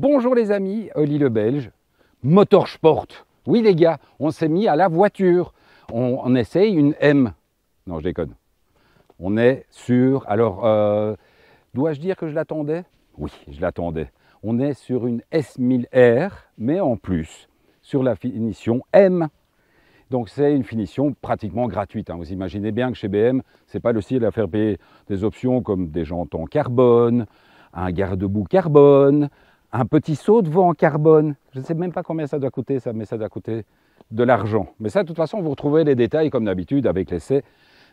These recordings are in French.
Bonjour les amis, Oli le Belge, Motorsport. Oui les gars, on s'est mis à la voiture. On essaye une M. Non, je déconne. On est sur... Alors, dois-je dire que je l'attendais? Oui, je l'attendais. On est sur une S1000R, mais en plus, sur la finition M. Donc c'est une finition pratiquement gratuite. Vous imaginez bien que chez BM, ce n'est pas le style à faire payer des options comme des jantes en carbone, un garde-boue carbone, un petit saut de vent en carbone. Je ne sais même pas combien ça doit coûter, ça, mais ça doit coûter de l'argent. Mais ça, de toute façon, vous retrouverez les détails comme d'habitude avec l'essai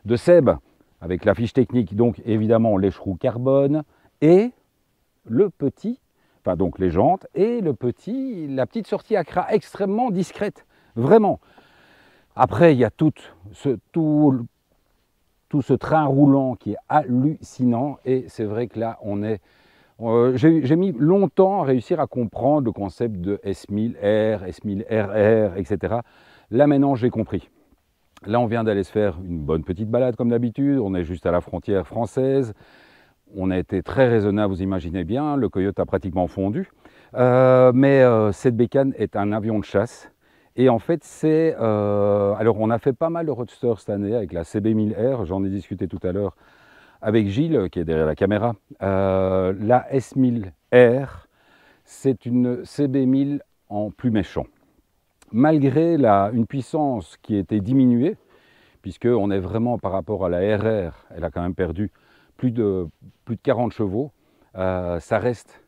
de Seb, avec la fiche technique. Donc évidemment, l'écheroue carbone et le petit, enfin donc les jantes et la petite sortie Accra extrêmement discrète, vraiment. Après, il y a tout ce train roulant qui est hallucinant et c'est vrai que là, on est... j'ai mis longtemps à réussir à comprendre le concept de S1000R, S1000RR, etc. Là, maintenant, j'ai compris. Là, on vient d'aller se faire une bonne petite balade comme d'habitude. On est juste à la frontière française. On a été très raisonnable, vous imaginez bien. Le Coyote a pratiquement fondu. Mais cette bécane est un avion de chasse. Et en fait, c'est... alors, on a fait pas mal de roadster cette année avec la CB1000R. J'en ai discuté tout à l'heure avec Gilles, qui est derrière la caméra. La S1000R, c'est une CB1000 en plus méchant. Malgré une puissance qui était diminuée, puisqu'on est vraiment par rapport à la RR, elle a quand même perdu plus de 40 chevaux, ça reste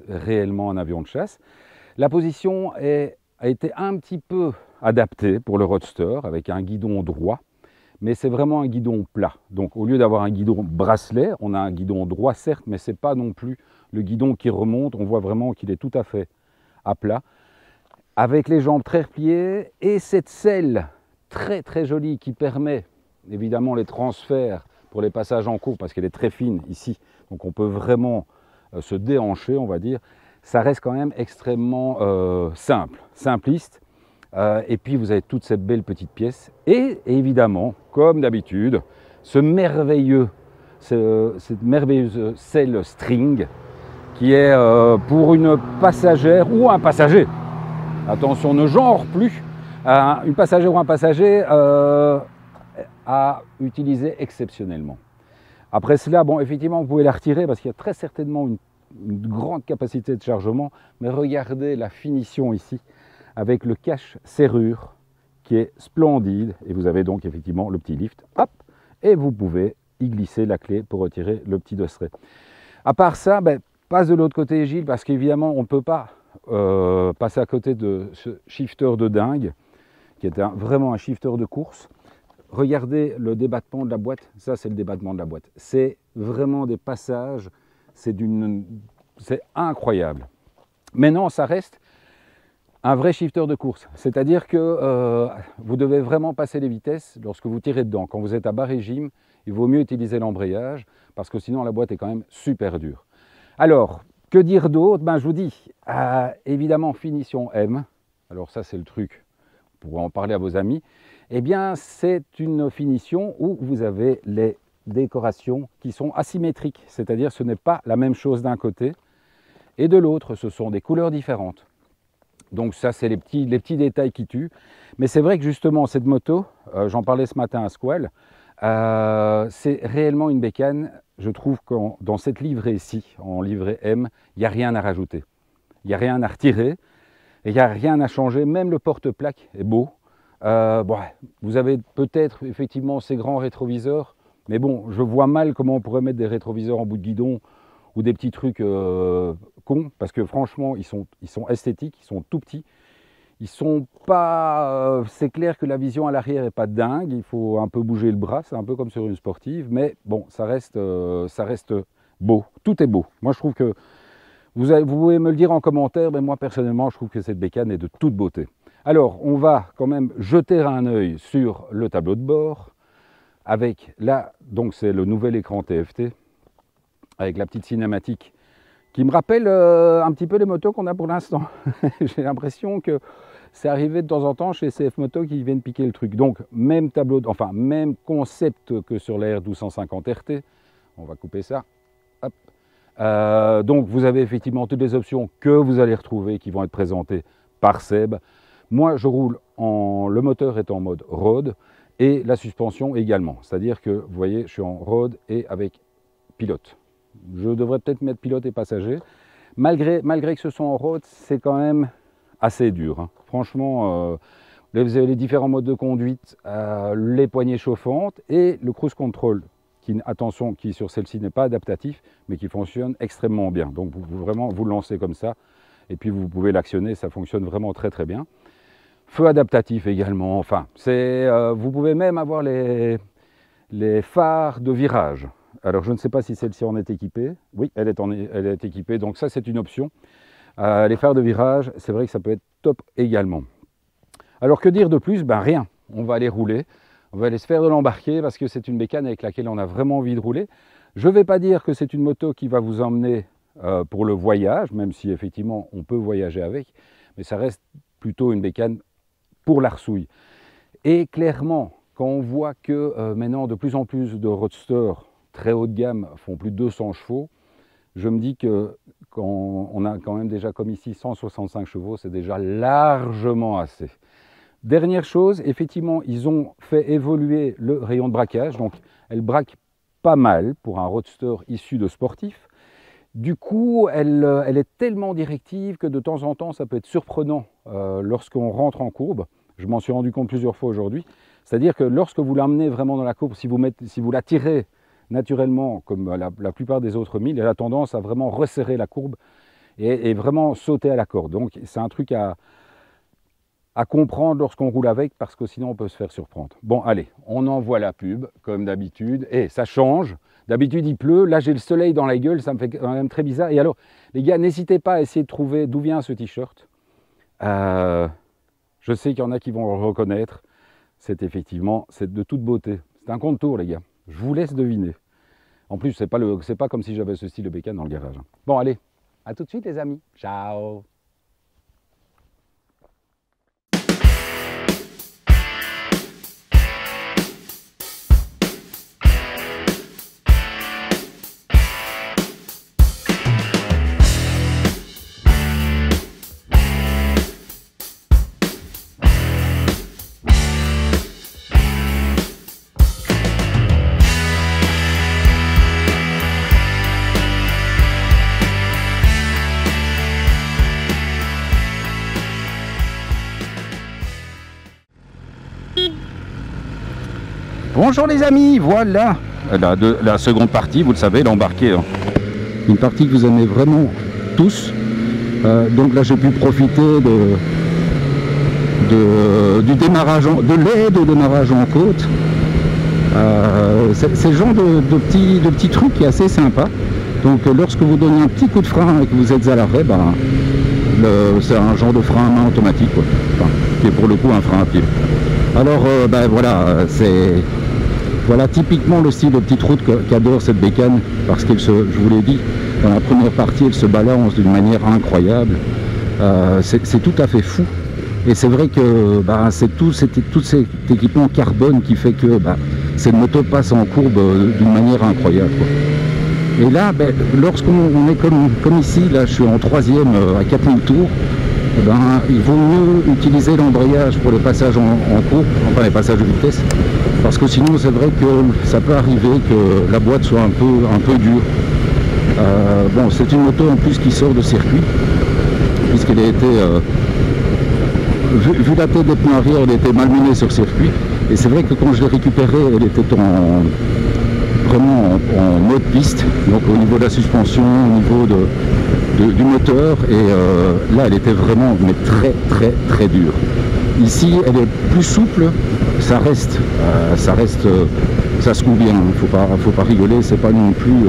réellement un avion de chasse. La position a été un petit peu adaptée pour le roadster, avec un guidon droit, mais c'est vraiment un guidon plat. Donc au lieu d'avoir un guidon bracelet, on a un guidon droit certes, mais ce n'est pas non plus le guidon qui remonte, on voit vraiment qu'il est tout à fait à plat, avec les jambes très repliées et cette selle très très jolie qui permet évidemment les transferts pour les passages en cours parce qu'elle est très fine ici, donc on peut vraiment se déhancher, on va dire. Ça reste quand même extrêmement simpliste. Et puis vous avez toute cette belle petite pièce et évidemment, comme d'habitude, cette merveilleuse selle string qui est pour une passagère ou un passager. Attention, ne genre plus. Une passagère ou un passager à utiliser exceptionnellement. Après cela, bon, effectivement, vous pouvez la retirer parce qu'il y a très certainement une grande capacité de chargement, mais regardez la finition ici avec le cache serrure qui est splendide et vous avez donc effectivement le petit lift, hop, et vous pouvez y glisser la clé pour retirer le petit dosseret. À part ça, passe de l'autre côté Gilles parce qu'évidemment on ne peut pas passer à côté de ce shifter de dingue qui est vraiment un shifter de course. Regardez le débattement de la boîte, ça c'est le débattement de la boîte. C'est vraiment des passages, c'est incroyable. Maintenant ça reste un vrai shifter de course, c'est-à-dire que vous devez vraiment passer les vitesses lorsque vous tirez dedans. Quand vous êtes à bas régime, il vaut mieux utiliser l'embrayage parce que sinon la boîte est quand même super dure. Alors, que dire d'autre? Je vous dis, évidemment finition M, alors ça c'est le truc, vous pourrez en parler à vos amis. Eh bien c'est une finition où vous avez les décorations qui sont asymétriques, c'est-à-dire ce n'est pas la même chose d'un côté et de l'autre, ce sont des couleurs différentes. Donc ça, c'est les petits détails qui tuent. Mais c'est vrai que justement, cette moto, j'en parlais ce matin à Squall, c'est réellement une bécane. Je trouve que dans cette livrée-ci, en livrée M, il n'y a rien à rajouter. Il n'y a rien à retirer, et il n'y a rien à changer. Même le porte-plaque est beau. Vous avez peut-être effectivement ces grands rétroviseurs, mais bon, je vois mal comment on pourrait mettre des rétroviseurs en bout de guidon ou des petits trucs cons, parce que franchement, ils sont esthétiques, ils sont tout petits. Ils sont pas... c'est clair que la vision à l'arrière n'est pas dingue, il faut un peu bouger le bras, c'est un peu comme sur une sportive, mais bon, ça reste beau, tout est beau. Moi, je trouve que... Vous pouvez me le dire en commentaire, mais moi, personnellement, je trouve que cette bécane est de toute beauté. Alors, on va quand même jeter un œil sur le tableau de bord, avec là, donc c'est le nouvel écran TFT, avec la petite cinématique qui me rappelle un petit peu les motos qu'on a pour l'instant. J'ai l'impression que c'est arrivé de temps en temps chez CF Moto qui viennent piquer le truc. Donc même tableau, enfin même concept que sur la R1250 RT. On va couper ça. Hop. Donc vous avez effectivement toutes les options que vous allez retrouver qui vont être présentées par Seb. Moi je roule le moteur est en mode road et la suspension également. C'est-à-dire que vous voyez je suis en road et avec pilote. Je devrais peut-être mettre pilote et passager. Malgré que ce soit en road, c'est quand même assez dur. Hein. Franchement, vous avez les différents modes de conduite, les poignées chauffantes et le cruise control, attention, qui sur celle-ci n'est pas adaptatif, mais qui fonctionne extrêmement bien. Donc vraiment, vous le lancez comme ça, et puis vous pouvez l'actionner, ça fonctionne vraiment très très bien. Feu adaptatif également, enfin, vous pouvez même avoir les phares de virage. Alors je ne sais pas si celle-ci en est équipée. Oui, elle est équipée, donc ça c'est une option. Les phares de virage, c'est vrai que ça peut être top également. Alors que dire de plus? Ben rien, on va aller rouler, on va aller se faire de l'embarquer parce que c'est une bécane avec laquelle on a vraiment envie de rouler. Je ne vais pas dire que c'est une moto qui va vous emmener pour le voyage, même si effectivement on peut voyager avec, mais ça reste plutôt une bécane pour la rsouille. Et clairement, quand on voit que maintenant de plus en plus de roadsters très haut de gamme font plus de 200 chevaux, je me dis que quand on a quand même déjà comme ici 165 chevaux, c'est déjà largement assez. Dernière chose, effectivement, ils ont fait évoluer le rayon de braquage, donc elle braque pas mal pour un roadster issu de sportif. Du coup, elle est tellement directive que de temps en temps, ça peut être surprenant lorsqu'on rentre en courbe. Je m'en suis rendu compte plusieurs fois aujourd'hui. C'est-à-dire que lorsque vous l'emmenez vraiment dans la courbe, si vous la tirez naturellement, comme la plupart des autres milles, elle a tendance à vraiment resserrer la courbe et vraiment sauter à la corde. Donc c'est un truc à comprendre lorsqu'on roule avec, parce que sinon on peut se faire surprendre. Bon allez, on envoie la pub, comme d'habitude, et ça change. D'habitude il pleut, là j'ai le soleil dans la gueule, ça me fait quand même très bizarre. Et alors, les gars, n'hésitez pas à essayer de trouver d'où vient ce t-shirt. Je sais qu'il y en a qui vont le reconnaître. C'est de toute beauté. C'est un contour, les gars. Je vous laisse deviner. En plus, c'est pas comme si j'avais ce style de bécane dans le garage. Bon, allez, à tout de suite, les amis. Ciao. Bonjour les amis, voilà la seconde partie, vous le savez, l'embarqué. Hein. Une partie que vous aimez vraiment tous. Donc là j'ai pu profiter du démarrage, de l'aide au démarrage en côte. C'est le genre de petits trucs qui est assez sympa. Donc lorsque vous donnez un petit coup de frein et que vous êtes à l'arrêt, ben, c'est un genre de frein à main automatique, quoi. Enfin, qui est pour le coup un frein à pied. Alors ben voilà, voilà typiquement le style de petite route qu'adore cette bécane, parce qu'elle je vous l'ai dit, dans la première partie, elle se balance d'une manière incroyable. C'est tout à fait fou. Et c'est vrai que bah, c'est tout cet équipement carbone qui fait que bah, cette moto passe en courbe d'une manière incroyable, quoi. Et là, ben, lorsqu'on est comme ici, là je suis en troisième à 4000 tours, eh ben, il vaut mieux utiliser l'embrayage pour les passages en courbe, enfin les passages de vitesse, parce que sinon c'est vrai que ça peut arriver que la boîte soit un peu dure. Bon, c'est une moto en plus qui sort de circuit, puisqu'elle a été, vu la tête des pneus arrière, elle était malmenée sur circuit, et c'est vrai que quand je l'ai récupérée, elle était vraiment en mode piste, donc au niveau de la suspension, au niveau du moteur, et là elle était vraiment mais très dure. Ici elle est plus souple, ça se coule bien, faut pas rigoler, c'est pas non plus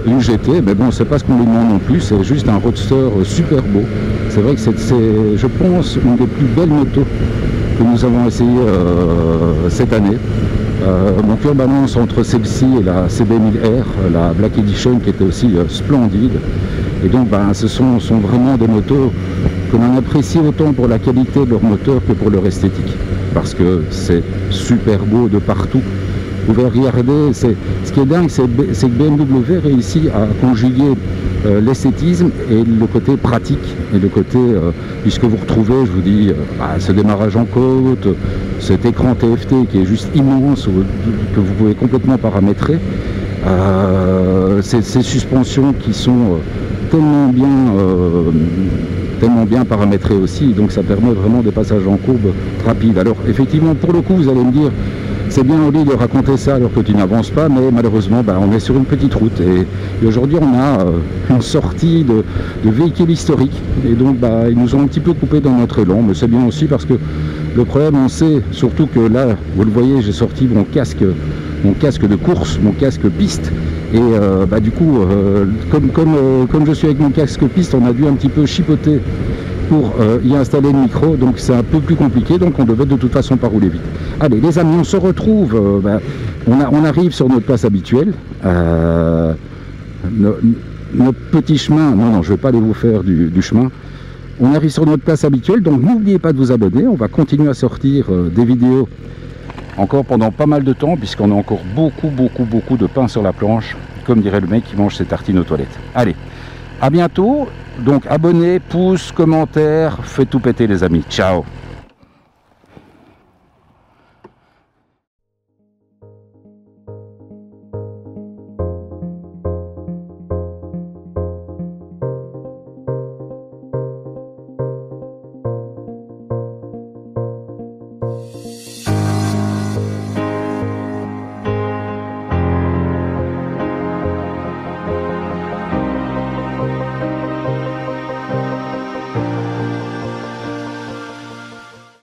une GT, mais bon c'est pas ce qu'on lui demande non plus, c'est juste un roadster super beau. C'est vrai que c'est je pense une des plus belles motos que nous avons essayé cette année. Mon cœur balance entre celle-ci et la CB1000R, la Black Edition, qui était aussi splendide. Et donc ben, ce sont vraiment des motos que l'on apprécie autant pour la qualité de leur moteur que pour leur esthétique. Parce que c'est super beau de partout. Vous pouvez regarder, ce qui est dingue, c'est que BMW réussit à conjuguer l'esthétisme et le côté pratique, et le côté, puisque vous retrouvez, je vous dis, ce démarrage en côte, cet écran TFT qui est juste immense, que vous pouvez complètement paramétrer, ces suspensions qui sont tellement bien paramétrées aussi, donc ça permet vraiment des passages en courbe rapides. Alors effectivement, pour le coup, vous allez me dire, c'est bien Oli de raconter ça alors que tu n'avances pas, mais malheureusement on est sur une petite route et aujourd'hui on a une sortie de véhicules historiques et donc ils nous ont un petit peu coupé dans notre élan, mais c'est bien aussi parce que le problème, on sait surtout que là, vous le voyez, j'ai sorti mon casque de course, mon casque piste et du coup comme je suis avec mon casque piste, on a dû un petit peu chipoter pour y installer le micro, donc c'est un peu plus compliqué, donc on devait de toute façon pas rouler vite. Allez les amis, on se retrouve, on arrive sur notre place habituelle, notre petit chemin, non je vais pas aller vous faire du chemin, on arrive sur notre place habituelle, donc n'oubliez pas de vous abonner, on va continuer à sortir des vidéos encore pendant pas mal de temps, puisqu'on a encore beaucoup de pain sur la planche, comme dirait le mec qui mange ses tartines aux toilettes. Allez, à bientôt. Donc abonnez, pouce, commentaire, faites tout péter les amis. Ciao.